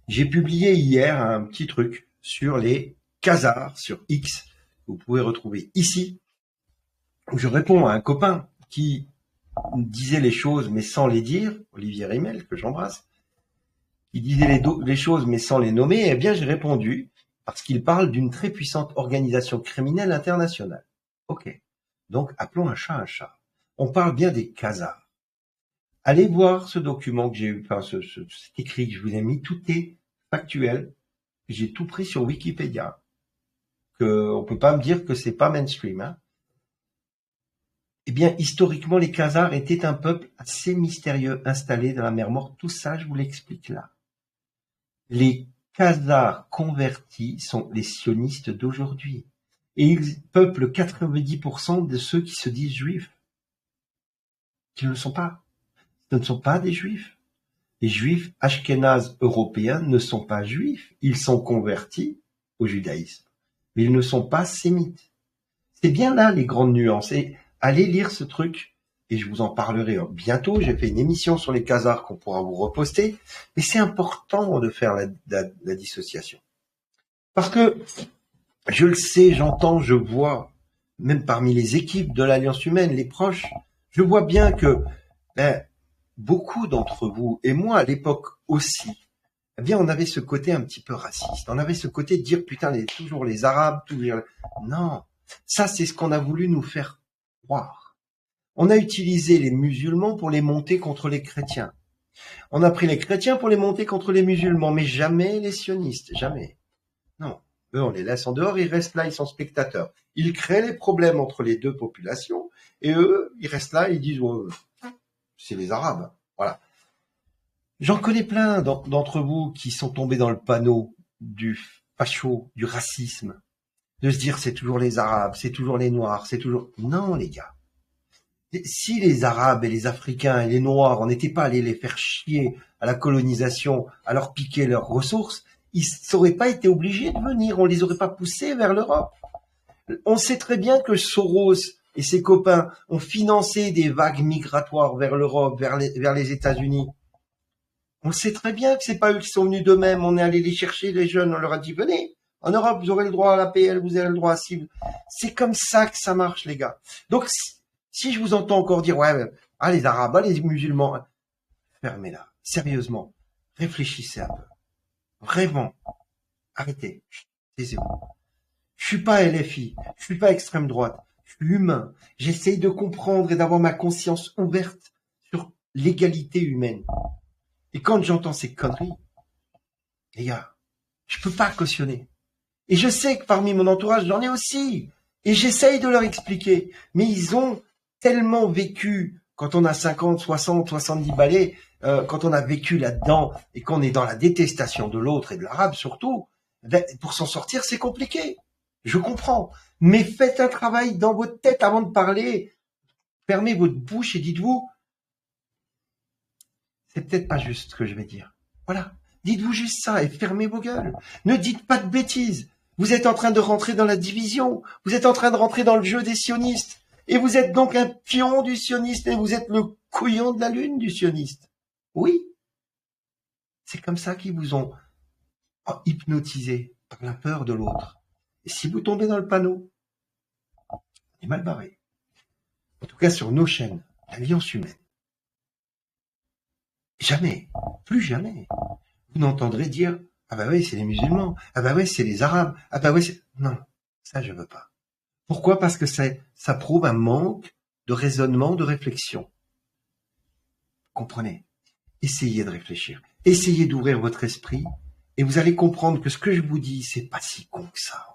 J'ai publié hier un petit truc sur les Khazars sur X. Vous pouvez retrouver ici, où je réponds à un copain qui disait les choses mais sans les dire, Olivier Rimel, que j'embrasse, qui disait les choses mais sans les nommer. Eh bien, j'ai répondu parce qu'il parle d'une très puissante organisation criminelle internationale. Ok. Donc, appelons un chat un chat. On parle bien des Khazars. Allez voir ce document que j'ai eu, enfin, cet écrit que je vous ai mis, tout est factuel. J'ai tout pris sur Wikipédia. On peut pas me dire que c'est pas mainstream, hein. Eh bien, historiquement, les Khazars étaient un peuple assez mystérieux installé dans la mer Morte. Tout ça, je vous l'explique là. Les Khazars convertis sont les sionistes d'aujourd'hui. Et ils peuplent 90% de ceux qui se disent juifs. Qui ne le sont pas. Ce ne sont pas des juifs. Les juifs ashkénazes européens ne sont pas juifs. Ils sont convertis au judaïsme. Mais ils ne sont pas sémites. C'est bien là les grandes nuances. Et allez lire ce truc, et je vous en parlerai bientôt. J'ai fait une émission sur les Khazars qu'on pourra vous reposter. Mais c'est important de faire la dissociation. Parce que je le sais, j'entends, je vois, même parmi les équipes de l'Alliance humaine, les proches, je vois bien que beaucoup d'entre vous, et moi à l'époque aussi, eh bien on avait ce côté un petit peu raciste. On avait ce côté de dire putain, toujours les Arabes, toujours... Non, ça c'est ce qu'on a voulu nous faire croire. On a utilisé les musulmans pour les monter contre les chrétiens. On a pris les chrétiens pour les monter contre les musulmans, mais jamais les sionistes, jamais. Non, eux on les laisse en dehors, ils restent là, ils sont spectateurs. Ils créent les problèmes entre les deux populations, et eux, ils restent là, ils disent oh, c'est les Arabes, voilà. J'en connais plein d'entre vous qui sont tombés dans le panneau du facho, du racisme, de se dire c'est toujours les Arabes, c'est toujours les Noirs, c'est toujours... Non les gars, si les Arabes et les Africains et les Noirs, on n'était pas allés les faire chier à la colonisation, à leur piquer leurs ressources, ils n'auraient pas été obligés de venir, on les aurait pas poussés vers l'Europe. On sait très bien que Soros et ses copains ont financé des vagues migratoires vers l'Europe, vers les États-Unis. On sait très bien que c'est pas eux qui sont venus d'eux-mêmes. On est allé les chercher, les jeunes. On leur a dit, venez. En Europe, vous aurez le droit à la PL, vous avez le droit à cible. C'est comme ça que ça marche, les gars. Donc, si je vous entends encore dire, ouais, les Arabes, les musulmans, fermez-la. Sérieusement. Réfléchissez un peu. Vraiment. Arrêtez. Taisez-vous. Je suis pas LFI. Je suis pas extrême droite. Je suis humain. J'essaye de comprendre et d'avoir ma conscience ouverte sur l'égalité humaine. Et quand j'entends ces conneries, les gars, je peux pas cautionner. Et je sais que parmi mon entourage, j'en ai aussi. Et j'essaye de leur expliquer. Mais ils ont tellement vécu, quand on a 50, 60, 70 balais, quand on a vécu là-dedans et qu'on est dans la détestation de l'autre et de l'arabe surtout, pour s'en sortir, c'est compliqué. Je comprends. Mais faites un travail dans votre tête avant de parler. Fermez votre bouche et dites-vous, c'est peut-être pas juste ce que je vais dire. Voilà. Dites-vous juste ça et fermez vos gueules. Ne dites pas de bêtises. Vous êtes en train de rentrer dans la division. Vous êtes en train de rentrer dans le jeu des sionistes. Et vous êtes donc un pion du sioniste et vous êtes le couillon de la lune du sioniste. Oui. C'est comme ça qu'ils vous ont hypnotisé par la peur de l'autre. Et si vous tombez dans le panneau, on est mal barré. En tout cas, sur nos chaînes, l'Alliance humaine. Jamais, plus jamais, vous n'entendrez dire « Ah bah oui, c'est les musulmans, ah bah oui, c'est les arabes, ah bah oui, c'est... » Non, ça je veux pas. Pourquoi ? Parce que ça prouve un manque de raisonnement, de réflexion. Comprenez ? Essayez de réfléchir, essayez d'ouvrir votre esprit et vous allez comprendre que ce que je vous dis, c'est pas si con que ça.